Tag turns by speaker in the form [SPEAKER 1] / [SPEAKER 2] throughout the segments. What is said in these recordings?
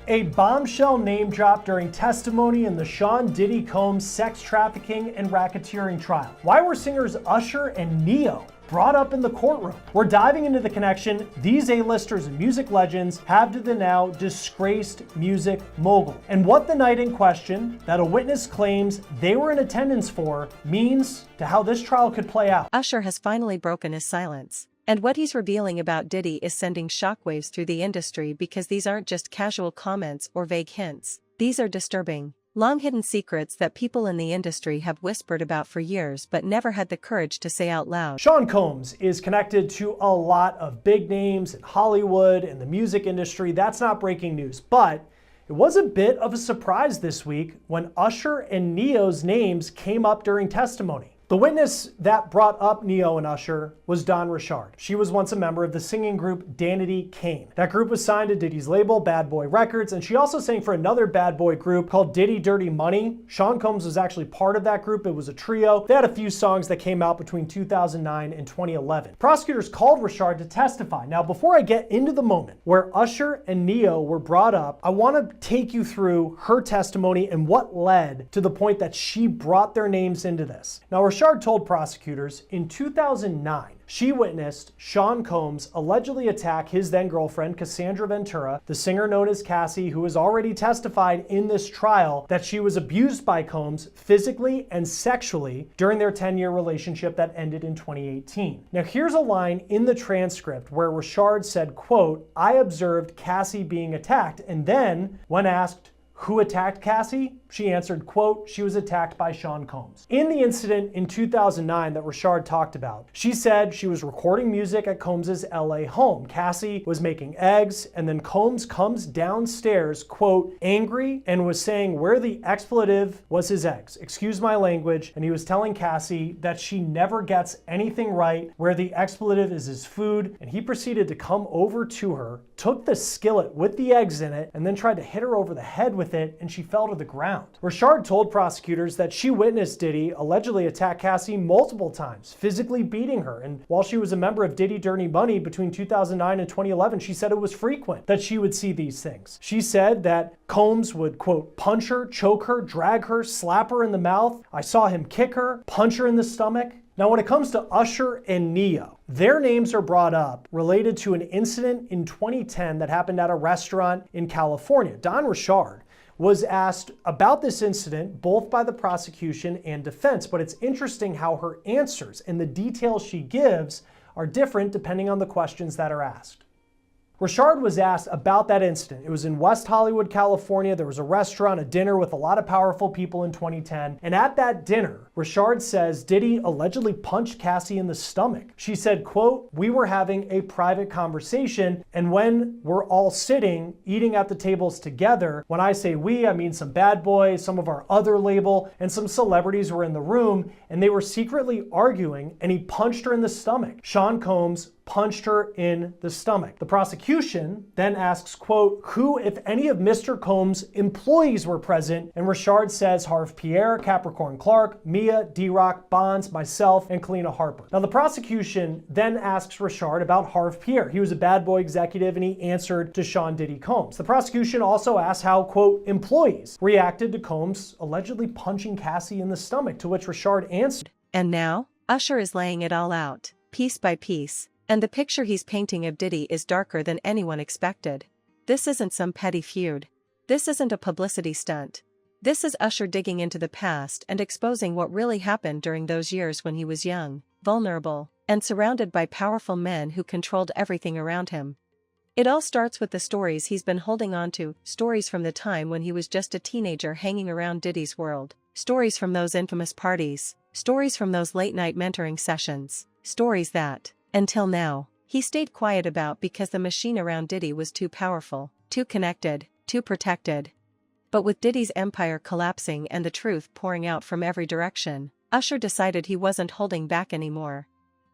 [SPEAKER 1] A bombshell name drop during testimony in the Sean Diddy Combs sex trafficking and racketeering trial. Why were singers Usher and Ne-Yo brought up in the courtroom? We're diving into the connection these A-listers and music legends have to the now disgraced music mogul, and what the night in question that a witness claims they were in attendance for means to how this trial could play out.
[SPEAKER 2] Usher has finally broken his silence. And what he's revealing about Diddy is sending shockwaves through the industry, because these aren't just casual comments or vague hints. These are disturbing, long-hidden secrets that people in the industry have whispered about for years but never had the courage to say out loud.
[SPEAKER 1] Sean Combs is connected to a lot of big names in Hollywood and the music industry. That's not breaking news, but it was a bit of a surprise this week when Usher and Ne-Yo's names came up during testimony. The witness that brought up Ne-Yo and Usher was Dawn Richard. She was once a member of the singing group Danity Kane. That group was signed to Diddy's label, Bad Boy Records, and she also sang for another bad boy group called Diddy Dirty Money. Sean Combs was actually part of that group. It was a trio. They had a few songs that came out between 2009 and 2011. Prosecutors called Richard to testify. Now, before I get into the moment where Usher and Ne-Yo were brought up, I want to take you through her testimony and what led to the point that she brought their names into this. Now, Richard told prosecutors in 2009 she witnessed Sean Combs allegedly attack his then-girlfriend Cassandra Ventura, the singer known as Cassie, who has already testified in this trial that she was abused by Combs physically and sexually during their 10-year relationship that ended in 2018. Now, here's a line in the transcript where Richard said, quote, "I observed Cassie being attacked," and then when asked who attacked Cassie, she answered, quote, "She was attacked by Sean Combs." In the incident in 2009 that Richard talked about, she said she was recording music at Combs' LA home. Cassie was making eggs, and then Combs comes downstairs, quote, angry, and was saying where the expletive was his eggs. Excuse my language. And he was telling Cassie that she never gets anything right, where the expletive is his food. And he proceeded to come over to her, took the skillet with the eggs in it, and then tried to hit her over the head with it, and she fell to the ground. Richard told prosecutors that she witnessed Diddy allegedly attack Cassie multiple times, physically beating her. And while she was a member of Diddy Dirty Money between 2009 and 2011, she said it was frequent that she would see these things. She said that Combs would, quote, punch her, choke her, drag her, slap her in the mouth. I saw him kick her, punch her in the stomach. Now, when it comes to Usher and Ne-Yo, their names are brought up related to an incident in 2010 that happened at a restaurant in California. Dawn Richard was asked about this incident both by the prosecution and defense, but it's interesting how her answers and the details she gives are different depending on the questions that are asked. Richard was asked about that incident. It was in West Hollywood, California. There was a restaurant, a dinner with a lot of powerful people in 2010. And at that dinner, Richard says Diddy allegedly punched Cassie in the stomach. She said, quote, "We were having a private conversation, and when we're all sitting, eating at the tables together, when I say we, I mean some bad boys, some of our other label, and some celebrities were in the room, and they were secretly arguing, and he punched her in the stomach." Sean Combs punched her in the stomach. The prosecution then asks, quote, "Who, if any, of Mr. Combs' employees were present?" And Richard says Harv Pierre, Capricorn Clark, Mia, D-Rock, Bonds, myself, and Kalina Harper. Now, the prosecution then asks Richard about Harv Pierre. He was a bad boy executive, and he answered to Sean Diddy Combs. The prosecution also asked how, quote, employees reacted to Combs allegedly punching Cassie in the stomach, to which Richard answered.
[SPEAKER 2] And now, Usher is laying it all out, piece by piece. And the picture he's painting of Diddy is darker than anyone expected. This isn't some petty feud. This isn't a publicity stunt. This is Usher digging into the past and exposing what really happened during those years when he was young, vulnerable, and surrounded by powerful men who controlled everything around him. It all starts with the stories he's been holding on to, stories from the time when he was just a teenager hanging around Diddy's world, stories from those infamous parties, stories from those late-night mentoring sessions, stories that, until now, he stayed quiet about because the machine around Diddy was too powerful, too connected, too protected. But with Diddy's empire collapsing and the truth pouring out from every direction, Usher decided he wasn't holding back anymore.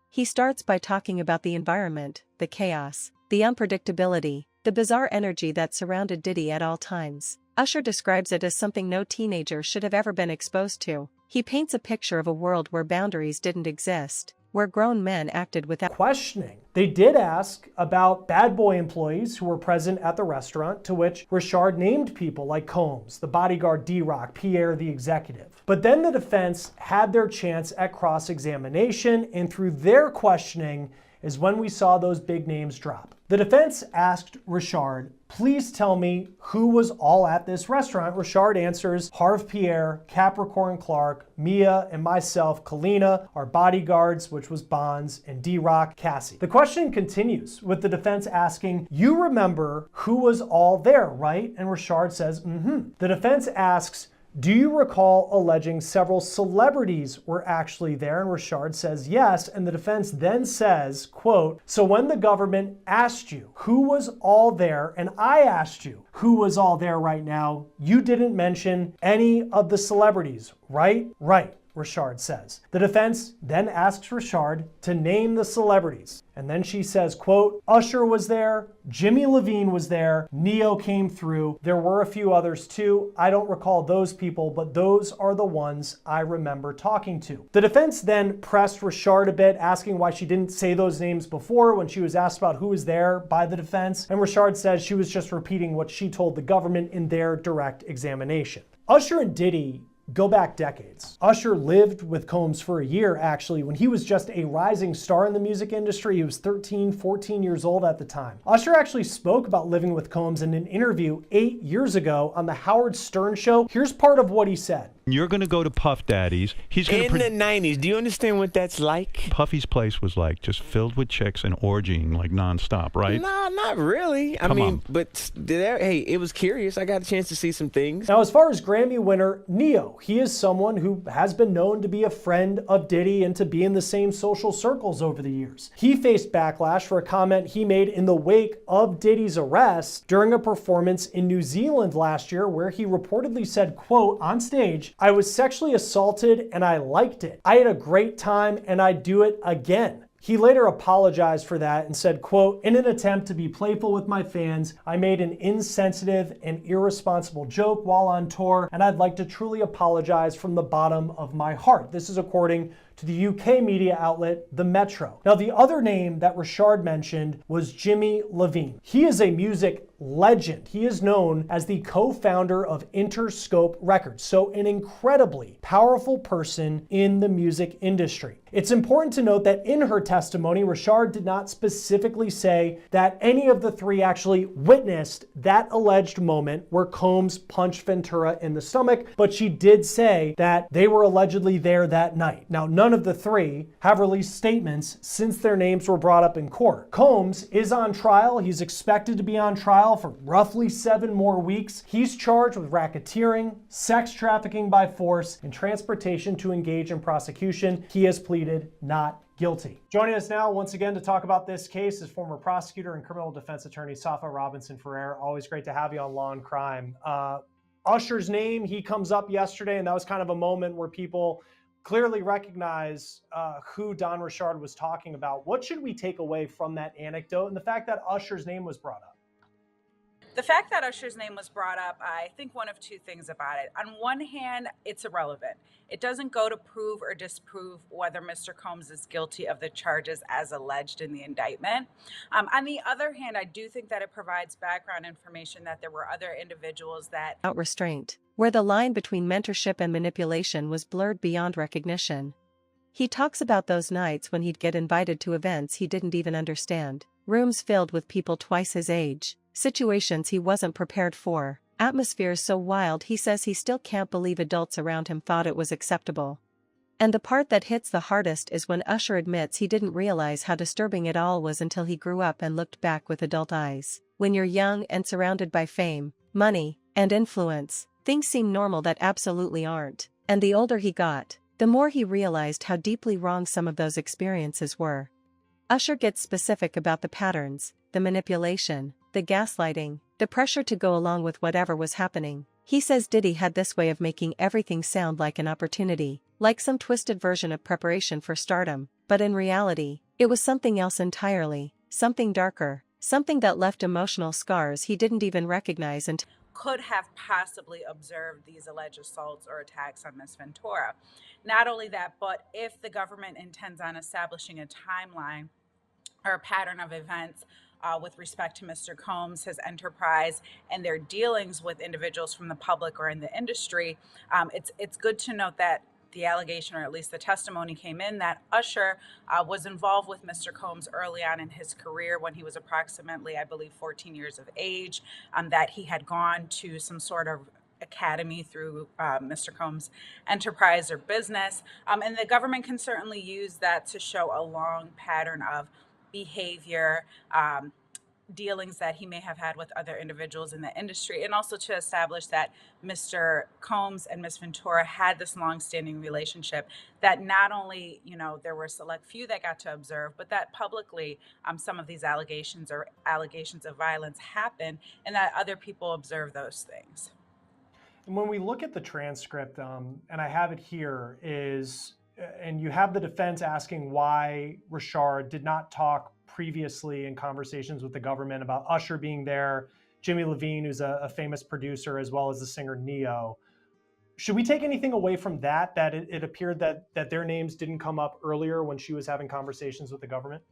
[SPEAKER 2] He starts by talking about the environment, the chaos, the unpredictability, the bizarre energy that surrounded Diddy at all times. Usher describes it as something no teenager should have ever been exposed to. He paints a picture of a world where boundaries didn't exist, where grown men acted without
[SPEAKER 1] questioning. They did ask about bad boy employees who were present at the restaurant, to which Richard named people like Combs, the bodyguard D-Rock, Pierre the executive. But then the defense had their chance at cross-examination, and through their questioning is when we saw those big names drop. The defense asked Richard, please tell me who was all at this restaurant. Richard answers, Harv Pierre, Capricorn Clark, Mia, and myself, Kalina, our bodyguards, which was Bonds, and D-Rock, Cassie. The question continues with the defense asking, you remember who was all there, right? And Richard says, mm-hmm. The defense asks, do you recall alleging several celebrities were actually there? And Richard says yes, and the defense then says, quote, so when the government asked you who was all there, and I asked you who was all there right now, you didn't mention any of the celebrities, right? Right, Richard says. The defense then asks Richard to name the celebrities. And then she says, quote, Usher was there, Jimmy Levine was there, Neo came through, there were a few others too. I don't recall those people, but those are the ones I remember talking to. The defense then pressed Richard a bit, asking why she didn't say those names before when she was asked about who was there by the defense. And Richard says she was just repeating what she told the government in their direct examination. Usher and Diddy go back decades. Usher lived with Combs for a year, actually, when he was just a rising star in the music industry. He was 13, 14 years old at the time. Usher actually spoke about living with Combs in an interview 8 years ago on the Howard Stern show. Here's part of what he said.
[SPEAKER 3] You're going to go to Puff Daddy's. He's going
[SPEAKER 4] in the 90s. Do you understand what that's like?
[SPEAKER 3] Puffy's place was like just filled with chicks and orgying like nonstop, right?
[SPEAKER 4] No, not really. I mean, but hey, it was curious. I got a chance to see some things.
[SPEAKER 1] Now, as far as Grammy winner Neo, he is someone who has been known to be a friend of Diddy and to be in the same social circles over the years. He faced backlash for a comment he made in the wake of Diddy's arrest during a performance in New Zealand last year, where he reportedly said, quote, on stage, I was sexually assaulted and I liked it. I had a great time and I'd do it again. He later apologized for that and said, quote, in an attempt to be playful with my fans, I made an insensitive and irresponsible joke while on tour, and I'd like to truly apologize from the bottom of my heart. This is according to the UK media outlet, The Metro. Now, the other name that Richard mentioned was Jimmy Levine. He is a music legend. He is known as the co-founder of Interscope Records, so an incredibly powerful person in the music industry. It's important to note that in her testimony, Richard did not specifically say that any of the three actually witnessed that alleged moment where Combs punched Ventura in the stomach, but she did say that they were allegedly there that night. Now, none of the three have released statements since their names were brought up in court. Combs is on trial. He's expected to be on trial for roughly 7 more weeks. He's charged with racketeering, sex trafficking by force, and transportation to engage in prosecution. He has pleaded not guilty. Joining us now once again to talk about this case is former prosecutor and criminal defense attorney Safa Robinson-Ferrer. Always great to have you on Law and Crime. Usher's name, he comes up yesterday, and that was kind of a moment where people clearly recognize who Don Richard was talking about. What should we take away from that anecdote and the fact that Usher's name was brought up?
[SPEAKER 5] The fact that Usher's name was brought up, I think one of two things about it. On one hand, it's irrelevant. It doesn't go to prove or disprove whether Mr. Combs is guilty of the charges as alleged in the indictment. On the other hand, I do think that it provides background information that there were other individuals that
[SPEAKER 2] without restraint, where the line between mentorship and manipulation was blurred beyond recognition. He talks about those nights when he'd get invited to events he didn't even understand, rooms filled with people twice his age, situations he wasn't prepared for, atmospheres so wild he says he still can't believe adults around him thought it was acceptable. And the part that hits the hardest is when Usher admits he didn't realize how disturbing it all was until he grew up and looked back with adult eyes. When you're young and surrounded by fame, money, and influence, things seem normal that absolutely aren't. And the older he got, the more he realized how deeply wrong some of those experiences were. Usher gets specific about the patterns, the manipulation, the gaslighting, the pressure to go along with whatever was happening. He says Diddy had this way of making everything sound like an opportunity, like some twisted version of preparation for stardom, but in reality, it was something else entirely, something darker, something that left emotional scars he didn't even recognize until
[SPEAKER 5] could have possibly observed these alleged assaults or attacks on Ms. Ventura. Not only that, but if the government intends on establishing a timeline or a pattern of events with respect to Mr. Combs, his enterprise, and their dealings with individuals from the public or in the industry, it's good to note that the allegation, or at least the testimony came in, that Usher was involved with Mr. Combs early on in his career when he was approximately, I believe, 14 years of age, that he had gone to some sort of academy through Mr. Combs' enterprise or business. And the government can certainly use that to show a long pattern of behavior, dealings that he may have had with other individuals in the industry, and also to establish that Mr. Combs and Ms. Ventura had this long-standing relationship, that not only, there were a select few that got to observe, but that publicly some of these allegations or allegations of violence happened, and that other people observe those things.
[SPEAKER 1] And when we look at the transcript, and I have it here, and you have the defense asking why Richard did not talk previously in conversations with the government about Usher being there, Jimmy Levine, who's a famous producer, as well as the singer Neo. Should we take anything away from that it appeared that their names didn't come up earlier when she was having conversations with the government?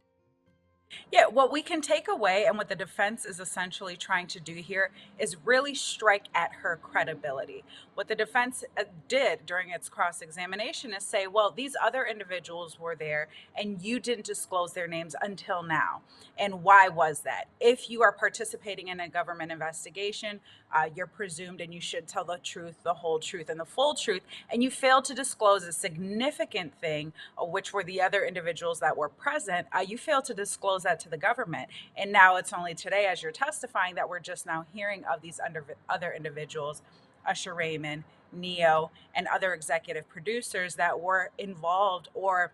[SPEAKER 5] Yeah, what we can take away, and what the defense is essentially trying to do here, is really strike at her credibility. What the defense did during its cross-examination is say, well, these other individuals were there and you didn't disclose their names until now. And why was that? If you are participating in a government investigation, you're presumed and you should tell the truth, the whole truth, and the full truth. And you failed to disclose a significant thing, which were the other individuals that were present. You failed to disclose that to the government. And now it's only today, as you're testifying, that we're just now hearing of these other individuals, Usher Raymond, Neo, and other executive producers that were involved or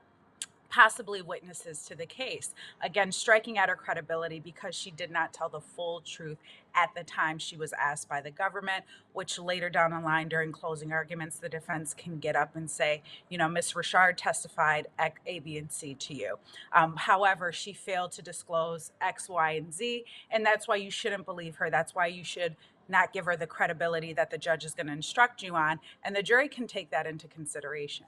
[SPEAKER 5] possibly witnesses to the case. Again, striking at her credibility because she did not tell the full truth at the time she was asked by the government, which later down the line during closing arguments, the defense can get up and say, Ms. Richard testified A, B, and C to you. However, she failed to disclose X, Y, and Z, and that's why you shouldn't believe her. That's why you should not give her the credibility that the judge is going to instruct you on, and the jury can take that into consideration.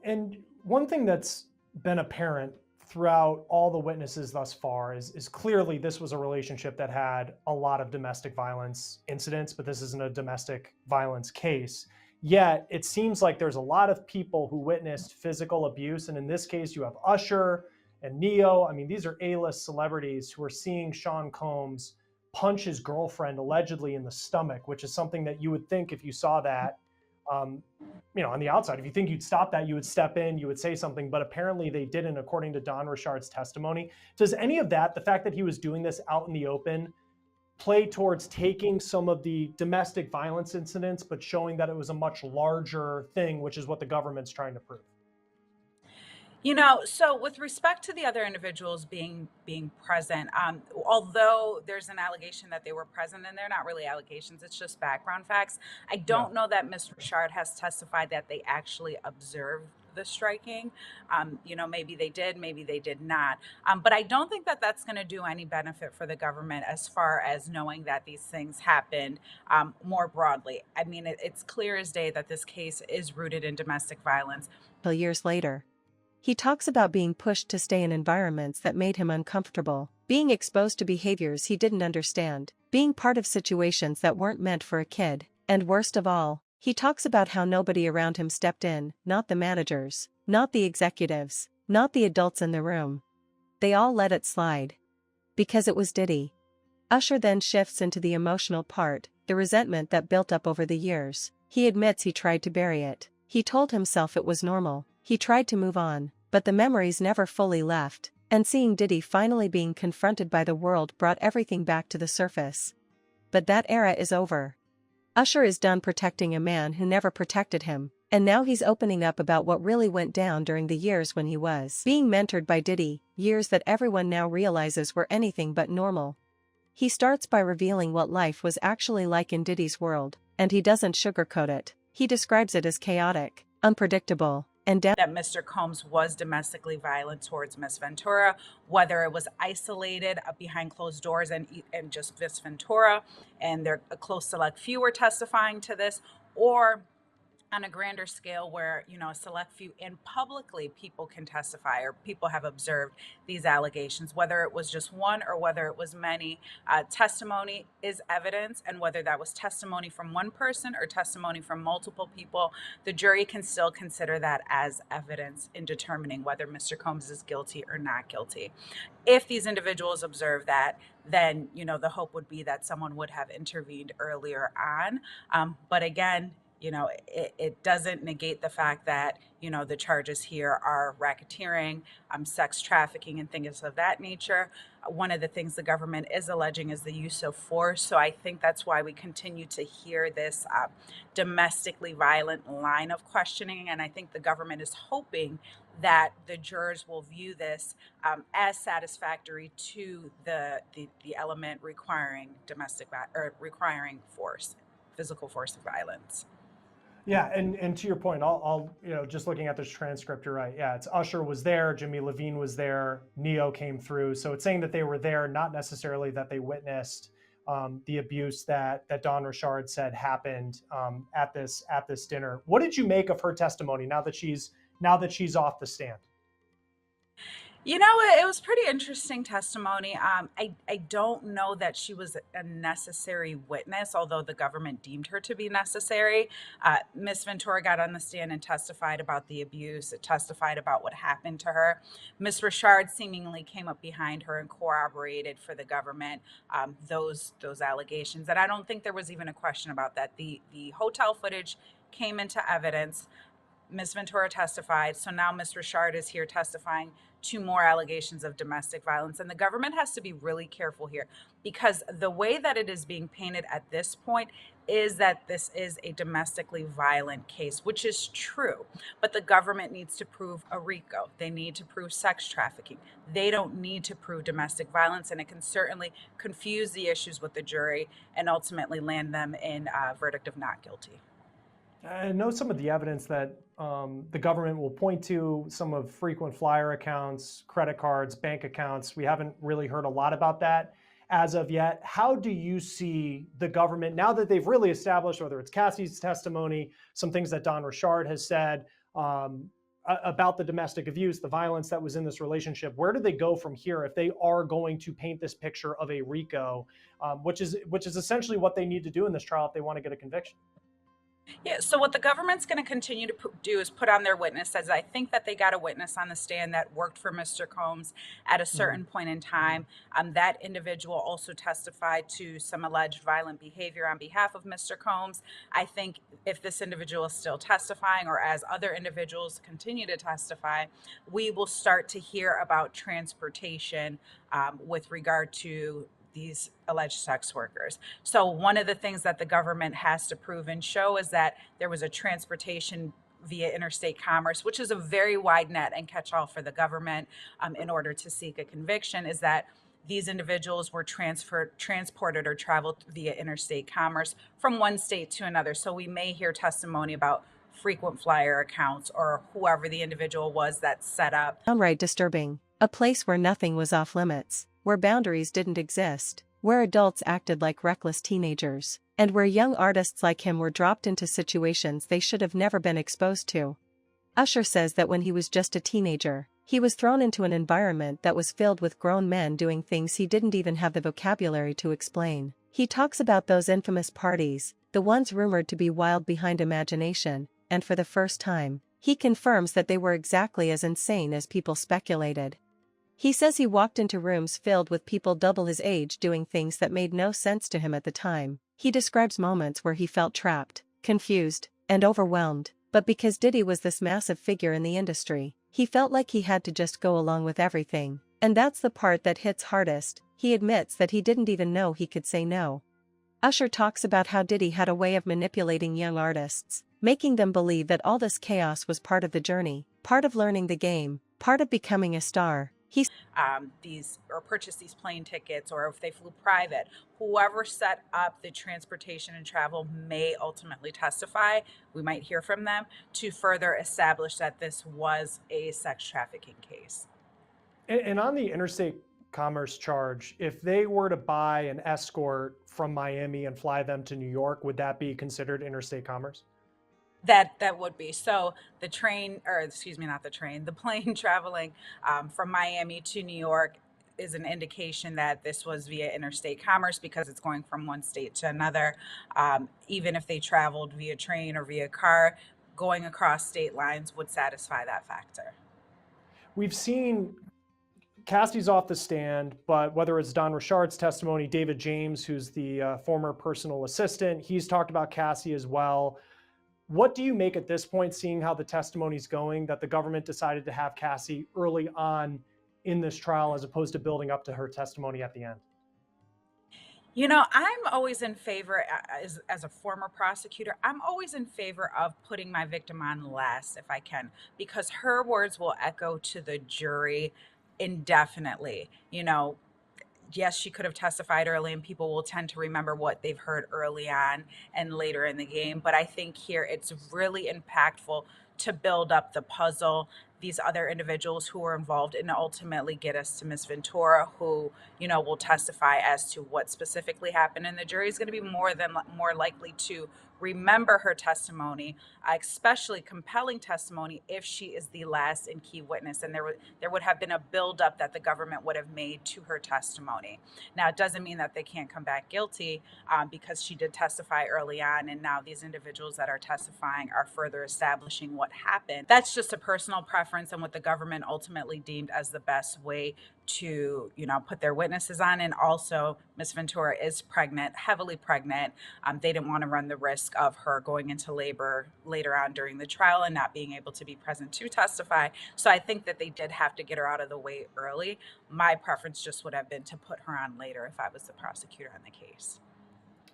[SPEAKER 1] And one thing that's been apparent throughout all the witnesses thus far is clearly this was a relationship that had a lot of domestic violence incidents, but this isn't a domestic violence case. Yet it seems like there's a lot of people who witnessed physical abuse. And in this case, you have Usher and Neo. I mean, these are A-list celebrities who are seeing Sean Combs punch his girlfriend allegedly in the stomach, which is something that you would think if you saw that, on the outside, if you think you'd stop that, you would step in, you would say something, but apparently they didn't, according to Don Richard's testimony. Does any of that, the fact that he was doing this out in the open, play towards taking some of the domestic violence incidents, but showing that it was a much larger thing, which is what the government's trying to prove?
[SPEAKER 5] So with respect to the other individuals being present, although there's an allegation that they were present, and they're not really allegations, it's just background facts, I don't know that Ms. Richard has testified that they actually observed the striking. Maybe they did, maybe they did not. But I don't think that that's going to do any benefit for the government as far as knowing that these things happened more broadly. I mean, it's clear as day that this case is rooted in domestic violence.
[SPEAKER 2] Years later, he talks about being pushed to stay in environments that made him uncomfortable, being exposed to behaviors he didn't understand, being part of situations that weren't meant for a kid, and worst of all, he talks about how nobody around him stepped in, not the managers, not the executives, not the adults in the room. They all let it slide. Because it was Diddy. Usher then shifts into the emotional part, the resentment that built up over the years. He admits he tried to bury it. He told himself it was normal. He tried to move on, but the memories never fully left, and seeing Diddy finally being confronted by the world brought everything back to the surface. But that era is over. Usher is done protecting a man who never protected him, and now he's opening up about what really went down during the years when he was being mentored by Diddy, years that everyone now realizes were anything but normal. He starts by revealing what life was actually like in Diddy's world, and he doesn't sugarcoat it. He describes it as chaotic, unpredictable, and
[SPEAKER 5] that Mr. Combs was domestically violent towards Miss Ventura, whether it was isolated behind closed doors and just Miss Ventura, and their a close select few were testifying to this, or on a grander scale where, a select few and publicly people can testify or people have observed these allegations, whether it was just one or whether it was many. Testimony is evidence, and whether that was testimony from one person or testimony from multiple people, the jury can still consider that as evidence in determining whether Mr. Combs is guilty or not guilty. If these individuals observe that, then, the hope would be that someone would have intervened earlier on. But again, it doesn't negate the fact that, the charges here are racketeering, sex trafficking, and things of that nature. One of the things the government is alleging is the use of force. So I think that's why we continue to hear this domestically violent line of questioning. And I think the government is hoping that the jurors will view this as satisfactory to the element requiring requiring force, physical force of violence.
[SPEAKER 1] Yeah, and to your point, I'll just looking at this transcript, you're right. Yeah, it's Usher was there, Jimmy Levine was there, Neo came through. So it's saying that they were there, not necessarily that they witnessed the abuse that Dawn Richard said happened at this dinner. What did you make of her testimony now that she's off the stand?
[SPEAKER 5] It was pretty interesting testimony. I don't know that she was a necessary witness, although the government deemed her to be necessary. Miss Ventura got on the stand and testified about the abuse, testified about what happened to her. Miss Richard seemingly came up behind her and corroborated for the government those allegations. And I don't think there was even a question about that. The hotel footage came into evidence. Miss Ventura testified. So now Miss Richard is here testifying to more allegations of domestic violence. And the government has to be really careful here, because the way that it is being painted at this point is that this is a domestically violent case, which is true. But the government needs to prove a RICO. They need to prove sex trafficking. They don't need to prove domestic violence. And it can certainly confuse the issues with the jury and ultimately land them in a verdict of not guilty.
[SPEAKER 1] I know some of the evidence that the government will point to, some of frequent flyer accounts, credit cards, bank accounts. We haven't really heard a lot about that as of yet. How do you see the government, now that they've really established, whether it's Cassie's testimony, some things that Dawn Richard has said about the domestic abuse, the violence that was in this relationship, where do they go from here if they are going to paint this picture of a RICO, which is essentially what they need to do in this trial if they want to get a conviction?
[SPEAKER 5] Yeah, so what the government's going to continue to do is put on their witnesses. I think that they got a witness on the stand that worked for Mr. Combs at a certain point in time. That individual also testified to some alleged violent behavior on behalf of Mr. Combs. I think if this individual is still testifying, or as other individuals continue to testify, we will start to hear about transportation with regard to these alleged sex workers. So one of the things that the government has to prove and show is that there was a transportation via interstate commerce, which is a very wide net and catch-all for the government in order to seek a conviction, is that these individuals were transported or traveled via interstate commerce from one state to another. So we may hear testimony about frequent flyer accounts or whoever the individual was that set up.
[SPEAKER 2] Downright disturbing. A place where nothing was off limits, where boundaries didn't exist, where adults acted like reckless teenagers, and where young artists like him were dropped into situations they should have never been exposed to. Usher says that when he was just a teenager, he was thrown into an environment that was filled with grown men doing things he didn't even have the vocabulary to explain. He talks about those infamous parties, the ones rumored to be wild behind imagination, and for the first time, he confirms that they were exactly as insane as people speculated. He says he walked into rooms filled with people double his age doing things that made no sense to him at the time. He describes moments where he felt trapped, confused, and overwhelmed, but because Diddy was this massive figure in the industry, he felt like he had to just go along with everything. And that's the part that hits hardest. He admits that he didn't even know he could say no. Usher talks about how Diddy had a way of manipulating young artists, making them believe that all this chaos was part of the journey, part of learning the game, part of becoming a star.
[SPEAKER 5] these or purchase these plane tickets, or if they flew private, whoever set up the transportation and travel may ultimately testify. We might hear from them to further establish that this was a sex trafficking case.
[SPEAKER 1] And on the interstate commerce charge, if they were to buy an escort from Miami and fly them to New York, would that be considered interstate commerce?
[SPEAKER 5] That would be. So the train, or excuse me, not the train, the plane traveling from Miami to New York is an indication that this was via interstate commerce because it's going from one state to another. Even if they traveled via train or via car, going across state lines would satisfy that factor.
[SPEAKER 1] We've seen Cassie's off the stand, but whether it's Don Richard's testimony, David James, who's the former personal assistant, he's talked about Cassie as well. What do you make at this point, seeing how the testimony's going, that the government decided to have Cassie early on in this trial as opposed to building up to her testimony at the end?
[SPEAKER 5] You know, I'm always in favor, as a former prosecutor, I'm always in favor of putting my victim on last if I can, because her words will echo to the jury indefinitely. You know, yes, she could have testified early and people will tend to remember what they've heard early on and later in the game. But I think here it's really impactful to build up the puzzle, these other individuals who were involved, and ultimately get us to Miss Ventura, who, you know, will testify as to what specifically happened. And the jury is going to be more likely to remember her testimony, especially compelling testimony, if she is the last and key witness. And there would have been a buildup that the government would have made to her testimony. Now, it doesn't mean that they can't come back guilty because she did testify early on, and now these individuals that are testifying are further establishing what happened. That's just a personal preference and what the government ultimately deemed as the best way to, you know, put their witnesses on. And also, Miss Ventura is pregnant, heavily pregnant. They didn't want to run the risk of her going into labor later on during the trial and not being able to be present to testify. So I think that they did have to get her out of the way early. My preference just would have been to put her on later if I was the prosecutor on the case.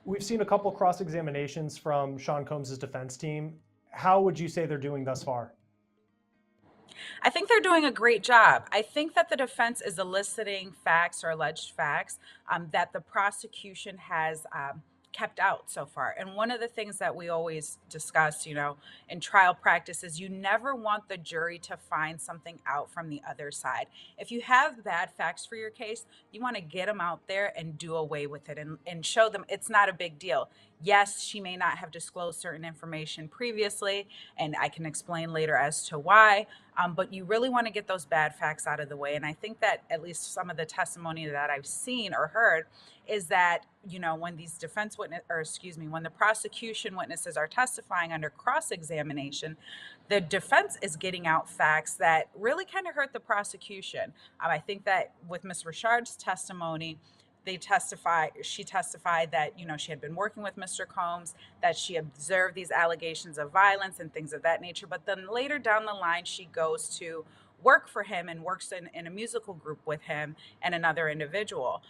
[SPEAKER 1] We've seen a couple cross-examinations from Sean Combs' defense team. How would you say they're doing thus far?
[SPEAKER 5] I think they're doing a great job. I think that the defense is eliciting facts or alleged facts that the prosecution has kept out so far. And one of the things that we always discuss, you know, in trial practice is you never want the jury to find something out from the other side. If you have bad facts for your case, you want to get them out there and do away with it and show them it's not a big deal. Yes, she may not have disclosed certain information previously, and I can explain later as to why, but you really want to get those bad facts out of the way. And I think that at least some of the testimony that I've seen or heard is that, you know, when these when the prosecution witnesses are testifying under cross-examination, the defense is getting out facts that really kind of hurt the prosecution. I think that with Ms. Richard's testimony, she testified that, you know, she had been working with Mr. Combs, that she observed these allegations of violence and things of that nature. But then later down the line, she goes to work for him and works in a musical group with him and another individual.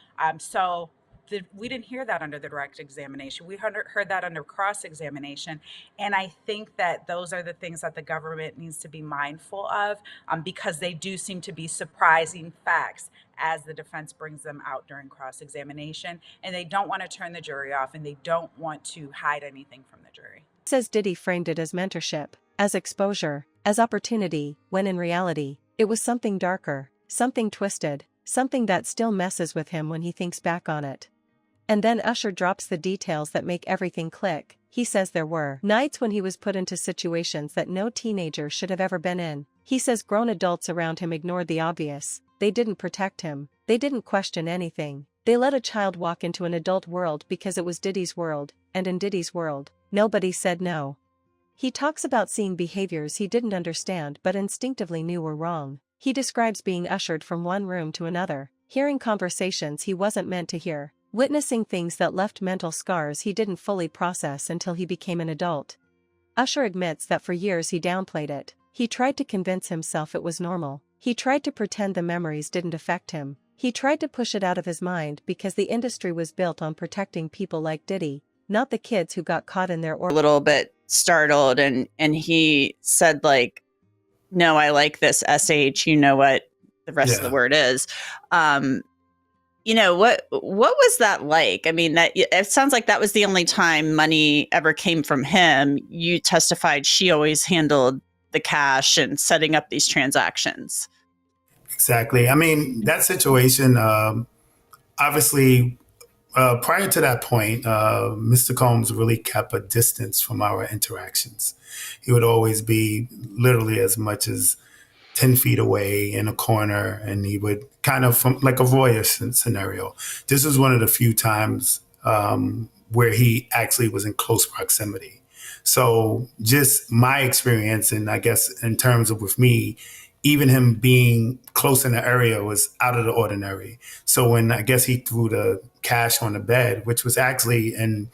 [SPEAKER 5] We didn't hear that under the direct examination. We heard that under cross-examination. And I think that those are the things that the government needs to be mindful of because they do seem to be surprising facts as the defense brings them out during cross-examination. And they don't want to turn the jury off, and they don't want to hide anything from the jury.
[SPEAKER 2] Says Diddy framed it as mentorship, as exposure, as opportunity, when in reality, it was something darker, something twisted, something that still messes with him when he thinks back on it. And then Usher drops the details that make everything click. He says there were nights when he was put into situations that no teenager should have ever been in. He says grown adults around him ignored the obvious. They didn't protect him. They didn't question anything. They let a child walk into an adult world because it was Diddy's world, and in Diddy's world, nobody said no. He talks about seeing behaviors he didn't understand but instinctively knew were wrong. He describes being ushered from one room to another, hearing conversations he wasn't meant to hear, witnessing things that left mental scars he didn't fully process until he became an adult. Usher admits that for years he downplayed it. He tried to convince himself it was normal. He tried to pretend the memories didn't affect him. He tried to push it out of his mind because the industry was built on protecting people like Diddy, not the kids who got caught in their
[SPEAKER 6] a little bit startled, and he said, like, no, I like this SH, you know what the rest of the word is. You know, what was that like? I mean, that it sounds like that was the only time money ever came from him. You testified she always handled the cash and setting up these transactions.
[SPEAKER 7] Exactly. I mean, that situation, obviously, prior to that point, Mr. Combs really kept a distance from our interactions. He would always be literally as much as 10 feet away in a corner, and he would kind of, from like a voyeur scenario. This was one of the few times where he actually was in close proximity. So just my experience, and I guess in terms of with me, even him being close in the area was out of the ordinary. So when I guess he threw the cash on the bed, which was actually in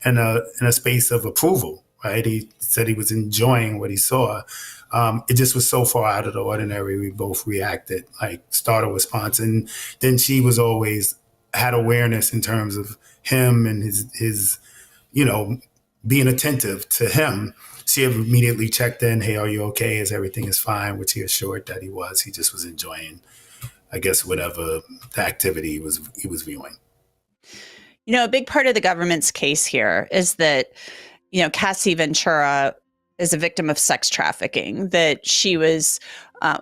[SPEAKER 7] a space of approval, right? He said he was enjoying what he saw. It just was so far out of the ordinary. We both reacted, like startle response. And then she was always had awareness in terms of him and his, you know, being attentive to him. She immediately checked in. Hey, are you okay? Everything is fine? Which he assured that he was. He just was enjoying, I guess, whatever the activity he was viewing.
[SPEAKER 6] You know, a big part of the government's case here is that, you know, Cassie Ventura is a victim of sex trafficking, that she was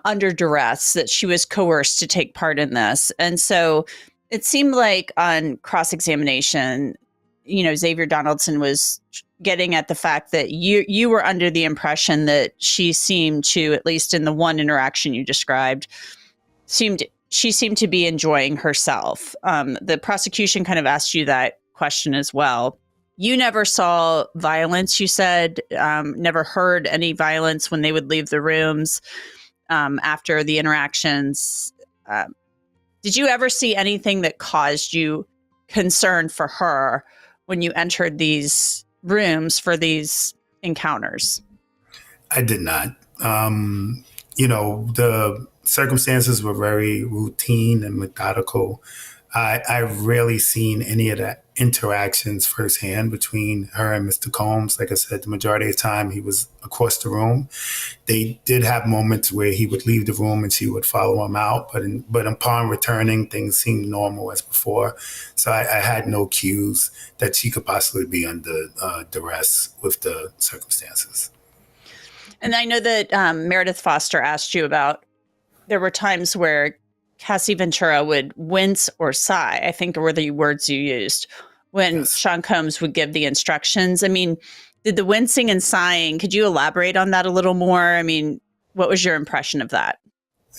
[SPEAKER 6] under duress, that she was coerced to take part in this. And so it seemed like on cross-examination, you know, Xavier Donaldson was getting at the fact that you were under the impression that she seemed to, at least in the one interaction you described, she seemed to be enjoying herself. The prosecution kind of asked you that question as well. You never saw violence, you said, never heard any violence when they would leave the rooms after the interactions. Did you ever see anything that caused you concern for her when you entered these rooms for these encounters?
[SPEAKER 7] I did not. You know, the circumstances were very routine and methodical. I've rarely seen any of the interactions firsthand between her and Mr. Combs. Like I said, the majority of the time he was across the room. They did have moments where he would leave the room and she would follow him out. But upon returning, things seemed normal as before. So I had no cues that she could possibly be under duress with the circumstances.
[SPEAKER 6] And I know that Meredith Foster asked you about, there were times where Cassie Ventura would wince or sigh, I think were the words you used, when Sean Combs would give the instructions. I mean, did the wincing and sighing, could you elaborate on that a little more? I mean, what was your impression of that?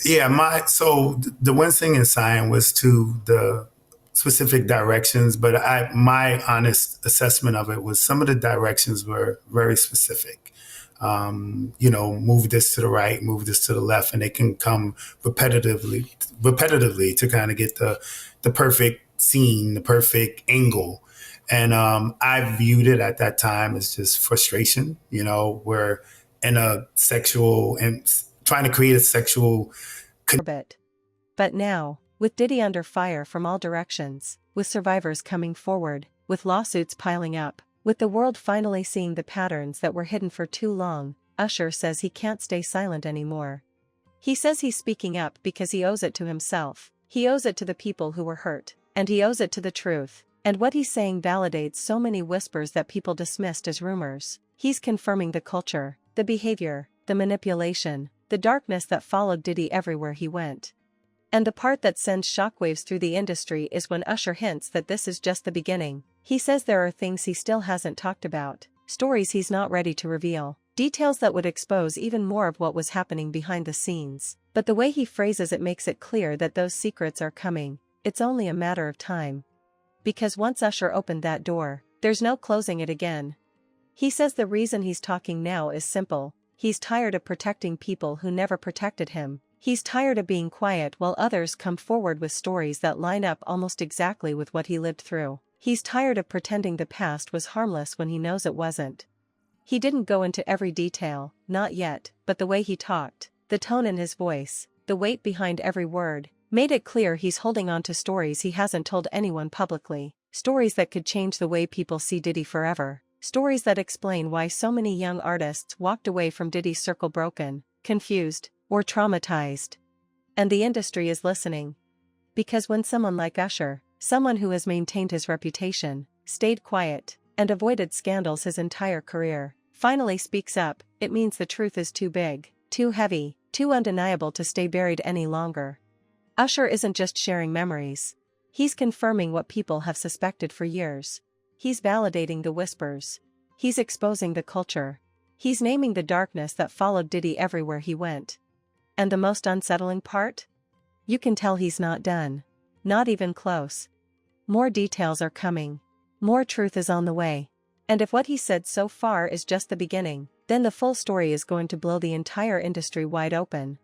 [SPEAKER 7] Yeah, so the wincing and sighing was to the specific directions, but my honest assessment of it was some of the directions were very specific. You know, move this to the right, move this to the left, and they can come repetitively to kind of get the perfect scene, the perfect angle. And I viewed it at that time as just frustration. You know, we're in a sexual and trying to create a sexual.
[SPEAKER 2] But now, with Diddy under fire from all directions, with survivors coming forward, with lawsuits piling up, with the world finally seeing the patterns that were hidden for too long, Usher says he can't stay silent anymore. He says he's speaking up because he owes it to himself, he owes it to the people who were hurt, and he owes it to the truth. And what he's saying validates so many whispers that people dismissed as rumors. He's confirming the culture, the behavior, the manipulation, the darkness that followed Diddy everywhere he went. And the part that sends shockwaves through the industry is when Usher hints that this is just the beginning. He says there are things he still hasn't talked about, stories he's not ready to reveal, details that would expose even more of what was happening behind the scenes. But the way he phrases it makes it clear that those secrets are coming. It's only a matter of time. Because once Usher opened that door, there's no closing it again. He says the reason he's talking now is simple. He's tired of protecting people who never protected him. He's tired of being quiet while others come forward with stories that line up almost exactly with what he lived through. He's tired of pretending the past was harmless when he knows it wasn't. He didn't go into every detail, not yet, but the way he talked, the tone in his voice, the weight behind every word, made it clear he's holding on to stories he hasn't told anyone publicly. Stories that could change the way people see Diddy forever. Stories that explain why so many young artists walked away from Diddy's circle broken, confused, or traumatized. And the industry is listening. Because when someone like Usher, someone who has maintained his reputation, stayed quiet, and avoided scandals his entire career, finally speaks up, it means the truth is too big, too heavy, too undeniable to stay buried any longer. Usher isn't just sharing memories. He's confirming what people have suspected for years. He's validating the whispers. He's exposing the culture. He's naming the darkness that followed Diddy everywhere he went. And the most unsettling part? You can tell he's not done. Not even close. More details are coming. More truth is on the way. And if what he said so far is just the beginning, then the full story is going to blow the entire industry wide open.